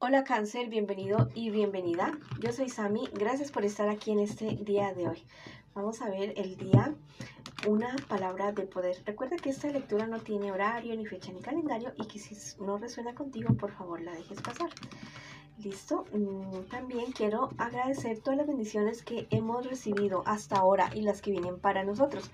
Hola Cáncer, bienvenido y bienvenida. Yo soy Sami, gracias por estar aquí en este día de hoy. Vamos a ver el día, una palabra de poder. Recuerda que esta lectura no tiene horario, ni fecha, ni calendario y que si no resuena contigo, por favor la dejes pasar. ¿Listo? También quiero agradecer todas las bendiciones que hemos recibido hasta ahora y las que vienen para nosotros.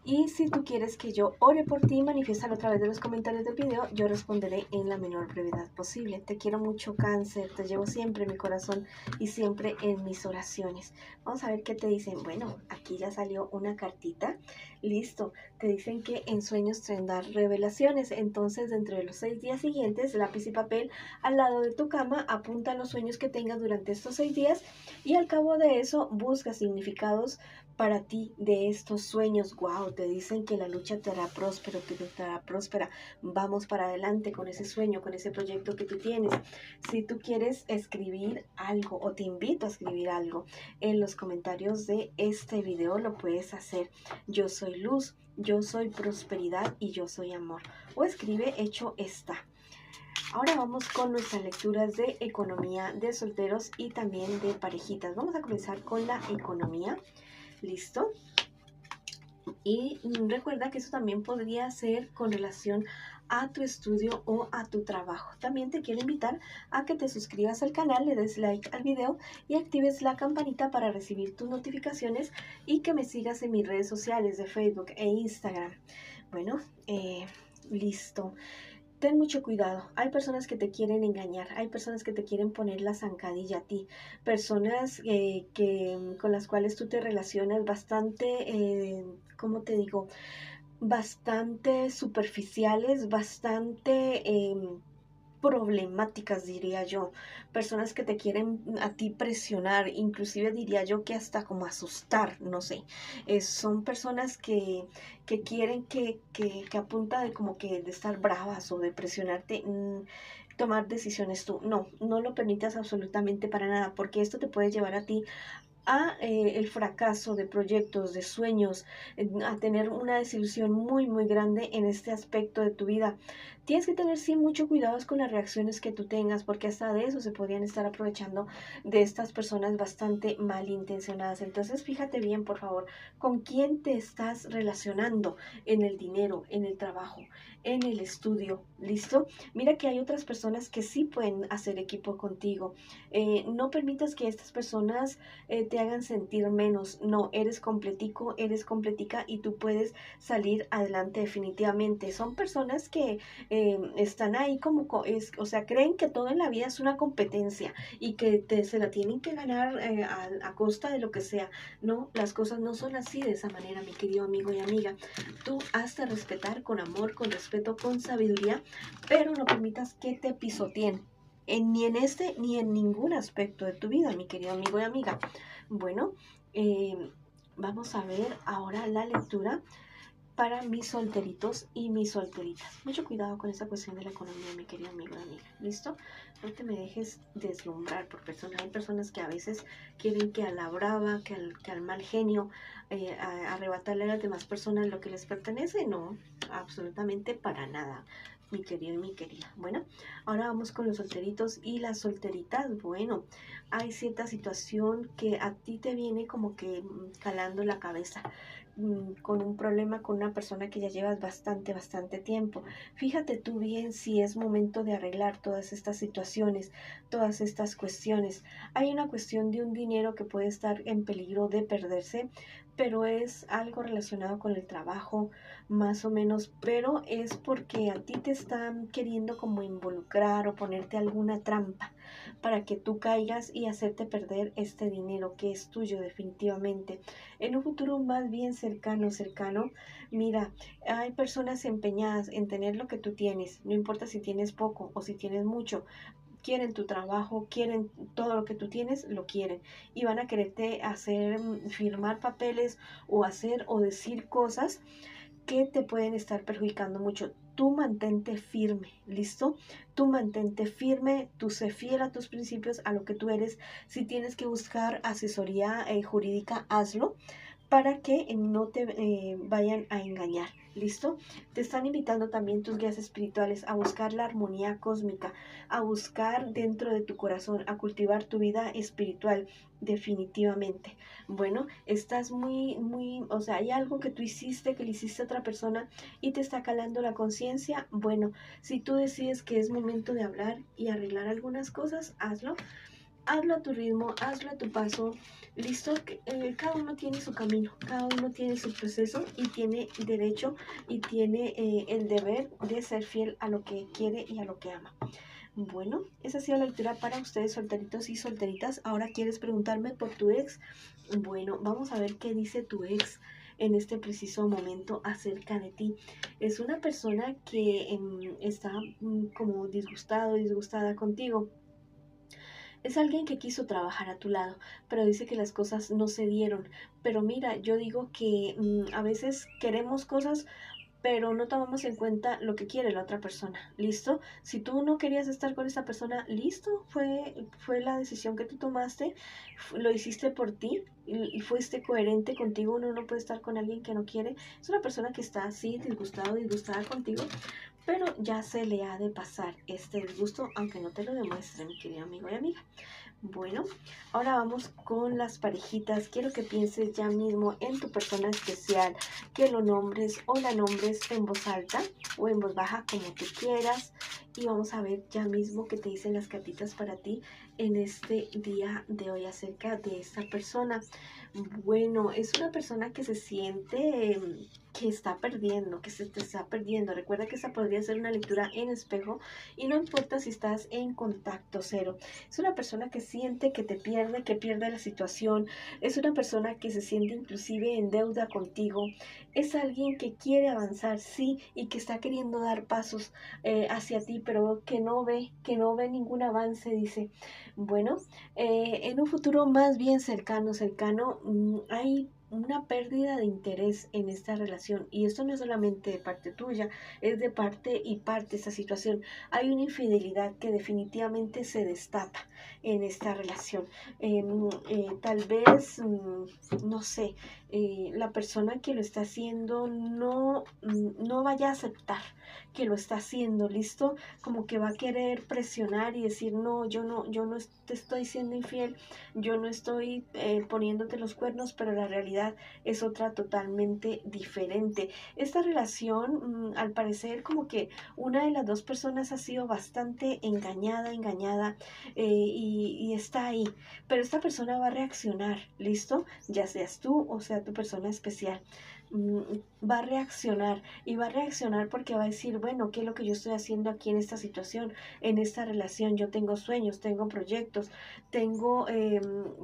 Y si tú quieres que yo ore por ti, manifiéstalo a través de los comentarios del video. Yo responderé en la menor brevedad posible. Te quiero mucho, Cáncer. Te llevo siempre en mi corazón y siempre en mis oraciones. Vamos a ver qué te dicen. Bueno, aquí ya salió una cartita. Listo. Te dicen que en sueños tendrás revelaciones. Entonces, dentro de los 6 días siguientes, lápiz y papel al lado de tu cama, apunta los sueños que tengas durante estos 6 días y al cabo de eso busca significados para ti de estos sueños. Wow, te dicen que la lucha te hará próspero, que te hará próspera. Vamos para adelante con ese sueño, con ese proyecto que tú tienes. Si tú quieres escribir algo o te invito a escribir algo en los comentarios de este video, lo puedes hacer. Yo soy luz, yo soy prosperidad y yo soy amor. O escribe hecho está. Ahora vamos con nuestras lecturas de economía de solteros y también de parejitas. Vamos a comenzar con la economía. ¿Listo? Y recuerda que eso también podría ser con relación a tu estudio o a tu trabajo. También te quiero invitar a que te suscribas al canal, le des like al video y actives la campanita para recibir tus notificaciones y que me sigas en mis redes sociales de Facebook e Instagram. Bueno, listo. Ten mucho cuidado. Hay personas que te quieren engañar, hay personas que te quieren poner la zancadilla a ti, personas con las cuales tú te relacionas bastante, ¿cómo te digo? Bastante superficiales, bastante problemáticas, diría yo. Personas que te quieren a ti presionar, inclusive diría yo que hasta como asustar, no sé. Son personas que quieren que a punta de como que de estar bravas o de presionarte, tomar decisiones tú. No, no lo permitas absolutamente para nada, porque esto te puede llevar a ti a el fracaso de proyectos, de sueños, a tener una desilusión muy, muy grande en este aspecto de tu vida. Tienes que tener, sí, mucho cuidado con las reacciones que tú tengas, porque hasta de eso se podrían estar aprovechando de estas personas bastante malintencionadas. Entonces, fíjate bien, por favor, con quién te estás relacionando en el dinero, en el trabajo, en el estudio. ¿Listo? Mira que hay otras personas que sí pueden hacer equipo contigo. No permitas que estas personas te hagan sentir menos. No, eres completico, eres completica y tú puedes salir adelante definitivamente. Son personas que están ahí como, o sea, creen que todo en la vida es una competencia y que se la tienen que ganar a costa de lo que sea. No, las cosas no son así de esa manera, mi querido amigo y amiga. Tú has de respetar con amor, con respeto, con sabiduría, pero no permitas que te pisoteen. Ni en este ni en ningún aspecto de tu vida, mi querido amigo y amiga. Bueno, vamos a ver ahora la lectura para mis solteritos y mis solteritas. Mucho cuidado con esta cuestión de la economía, mi querido amigo y amiga. ¿Listo? No te me dejes deslumbrar por personas. Hay personas que a veces quieren que a la brava, que al mal genio, arrebatarle a las demás personas lo que les pertenece. No, absolutamente para nada, mi querido y mi querida. Bueno, ahora vamos con los solteritos y las solteritas. Bueno, hay cierta situación que a ti te viene como que calando la cabeza, con un problema con una persona que ya llevas bastante tiempo. Fíjate tú bien si es momento de arreglar todas estas situaciones, todas estas cuestiones. Hay una cuestión de un dinero que puede estar en peligro de perderse, pero es algo relacionado con el trabajo, más o menos, pero es porque a ti te están queriendo como involucrar o ponerte alguna trampa para que tú caigas y hacerte perder este dinero que es tuyo definitivamente. En un futuro más bien cercano, mira, hay personas empeñadas en tener lo que tú tienes, no importa si tienes poco o si tienes mucho. Quieren tu trabajo, quieren todo lo que tú tienes, lo quieren. Y van a quererte hacer firmar papeles o hacer o decir cosas que te pueden estar perjudicando mucho. Tú mantente firme, ¿listo? Tú mantente firme, tú sé fiel a tus principios, a lo que tú eres. Si tienes que buscar asesoría jurídica, hazlo, para que no te vayan a engañar. ¿Listo? Te están invitando también tus guías espirituales a buscar la armonía cósmica, a buscar dentro de tu corazón, a cultivar tu vida espiritual, definitivamente. Bueno, estás o sea, hay algo que tú hiciste, que le hiciste a otra persona y te está calando la conciencia. Bueno, si tú decides que es momento de hablar y arreglar algunas cosas, hazlo. Hazlo a tu ritmo, hazlo a tu paso, listo. Cada uno tiene su camino, cada uno tiene su proceso y tiene derecho y tiene el deber de ser fiel a lo que quiere y a lo que ama. Bueno, esa ha sido la lectura para ustedes, solteritos y solteritas. Ahora quieres preguntarme por tu ex. Bueno, vamos a ver qué dice tu ex en este preciso momento acerca de ti. Es una persona que está como disgustada contigo. Es alguien que quiso trabajar a tu lado, pero dice que las cosas no se dieron. Pero mira, yo digo que a veces queremos cosas, pero no tomamos en cuenta lo que quiere la otra persona. ¿Listo? Si tú no querías estar con esa persona, listo, fue la decisión que tú tomaste, lo hiciste por ti y fuiste coherente contigo. Uno no puede estar con alguien que no quiere. Es una persona que está así, disgustada contigo, pero ya se le ha de pasar este disgusto, aunque no te lo demuestre, mi querido amigo y amiga. Bueno, ahora vamos con las parejitas. Quiero que pienses ya mismo en tu persona especial, que lo nombres o la nombres en voz alta o en voz baja, como tú quieras. Y vamos a ver ya mismo qué te dicen las cartitas para ti en este día de hoy acerca de esta persona. Bueno, es una persona que se siente que está perdiendo, que se te está perdiendo. Recuerda que esta podría ser una lectura en espejo y no importa si estás en contacto cero. Es una persona que siente que te pierde, que pierde la situación. Es una persona que se siente inclusive en deuda contigo. Es alguien que quiere avanzar, sí, y que está queriendo dar pasos hacia ti, pero que no ve ningún avance, dice. Bueno, en un futuro más bien cercano, hay una pérdida de interés en esta relación y esto no es solamente de parte tuya, es de parte y parte esta situación. Hay una infidelidad que definitivamente se destapa en esta relación. Tal vez, no sé, la persona que lo está haciendo no vaya a aceptar que lo está haciendo, ¿listo? Como que va a querer presionar y decir, no, yo no te estoy siendo infiel, yo no estoy poniéndote los cuernos, pero la realidad es otra totalmente diferente. Esta relación, al parecer, como que una de las dos personas ha sido bastante engañada, y está ahí, pero esta persona va a reaccionar, ¿listo? Ya seas tú o sea tu persona especial. Va a reaccionar y va a reaccionar porque va a decir, bueno, ¿qué es lo que yo estoy haciendo aquí en esta situación, en esta relación? Yo tengo sueños, tengo proyectos, tengo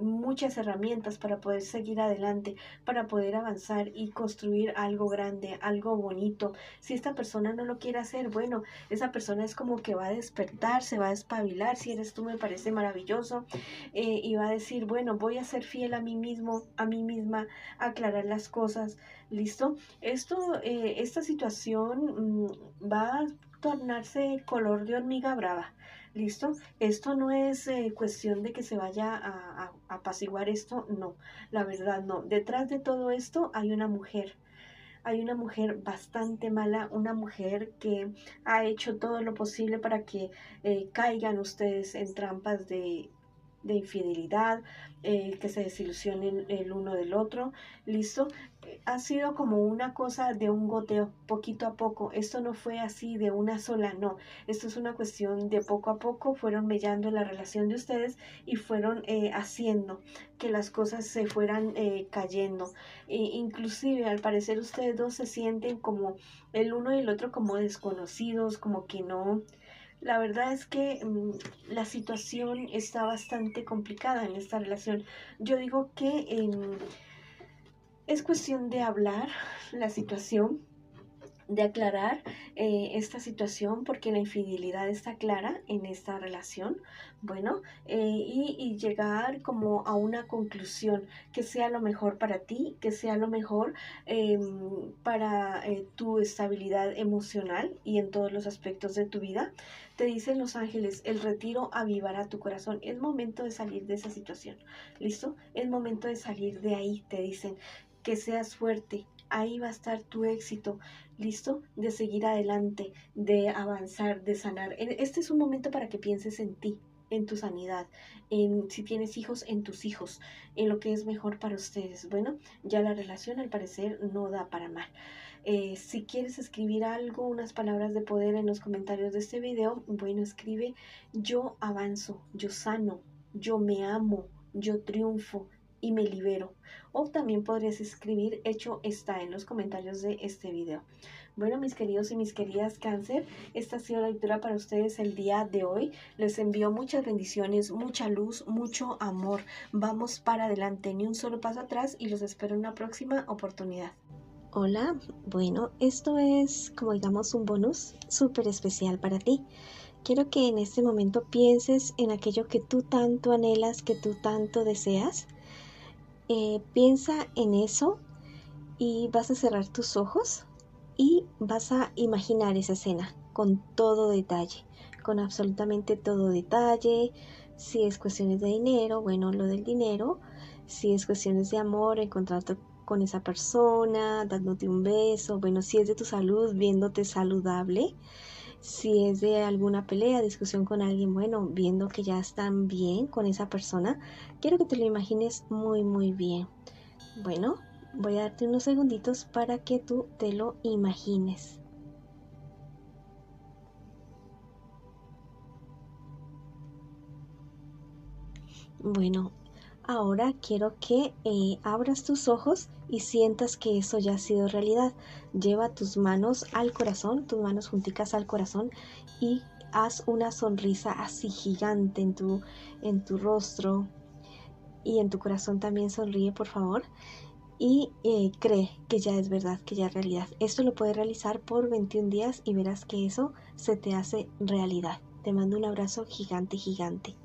muchas herramientas para poder seguir adelante, para poder avanzar y construir algo grande, algo bonito. Si esta persona no lo quiere hacer, bueno, esa persona es como que va a despertar, se va a despabilar. Si eres tú, me parece maravilloso, y va a decir, bueno, voy a ser fiel a mí mismo, a mí misma, aclarar las cosas. ¿Listo? Esta situación va a tornarse color de hormiga brava. ¿Listo? Esto no es cuestión de que se vaya a apaciguar esto, no, la verdad no. Detrás de todo esto hay una mujer bastante mala, una mujer que ha hecho todo lo posible para que caigan ustedes en trampas de infidelidad, que se desilusionen el uno del otro, ¿listo? Ha sido como una cosa de un goteo, poquito a poco. Esto no fue así de una sola, no. Esto es una cuestión de poco a poco, fueron mellando la relación de ustedes y fueron haciendo que las cosas se fueran cayendo. Inclusive, al parecer, ustedes dos se sienten como el uno y el otro como desconocidos, como que no. La verdad es que la situación está bastante complicada en esta relación. Yo digo que es cuestión de hablar la situación, de aclarar esta situación, porque la infidelidad está clara en esta relación. Bueno, y llegar como a una conclusión que sea lo mejor para ti, que sea lo mejor para tu estabilidad emocional y en todos los aspectos de tu vida. Te dicen los ángeles, el retiro avivará tu corazón. Es momento de salir de esa situación, ¿listo? Es momento de salir de ahí, te dicen. que seas fuerte. Ahí va a estar tu éxito, ¿listo? De seguir adelante, de avanzar, de sanar. Este es un momento para que pienses en ti, en tu sanidad, en si tienes hijos, en tus hijos, en lo que es mejor para ustedes. Bueno, ya la relación al parecer no da para mal. Si quieres escribir algo, unas palabras de poder en los comentarios de este video, bueno, escribe: yo avanzo, yo sano, yo me amo, yo triunfo y me libero. O también podrías escribir: hecho está, en los comentarios de este video. Bueno, mis queridos y mis queridas Cáncer, esta ha sido la lectura para ustedes el día de hoy. Les envío muchas bendiciones, mucha luz, mucho amor. Vamos para adelante, ni un solo paso atrás, y los espero en una próxima oportunidad. Hola, bueno, esto es como digamos un bonus súper especial para ti. Quiero que en este momento pienses en aquello que tú tanto anhelas, que tú tanto deseas. Piensa en eso y vas a cerrar tus ojos y vas a imaginar esa escena con todo detalle, con absolutamente todo detalle. Si es cuestiones de dinero, bueno, lo del dinero. Si es cuestiones de amor, encontrarte con esa persona, dándote un beso. Bueno, si es de tu salud, viéndote saludable. Si es de alguna pelea, discusión con alguien, bueno, viendo que ya están bien con esa persona. Quiero que te lo imagines muy, muy bien. Bueno, voy a darte unos segunditos para que tú te lo imagines. Bueno, ahora quiero que abras tus ojos y sientas que eso ya ha sido realidad. Lleva tus manos al corazón, tus manos junticas al corazón, y haz una sonrisa así gigante en tu rostro, y en tu corazón también sonríe, por favor. Y cree que ya es verdad, que ya es realidad. Esto lo puedes realizar por 21 días y verás que eso se te hace realidad. Te mando un abrazo gigante, gigante.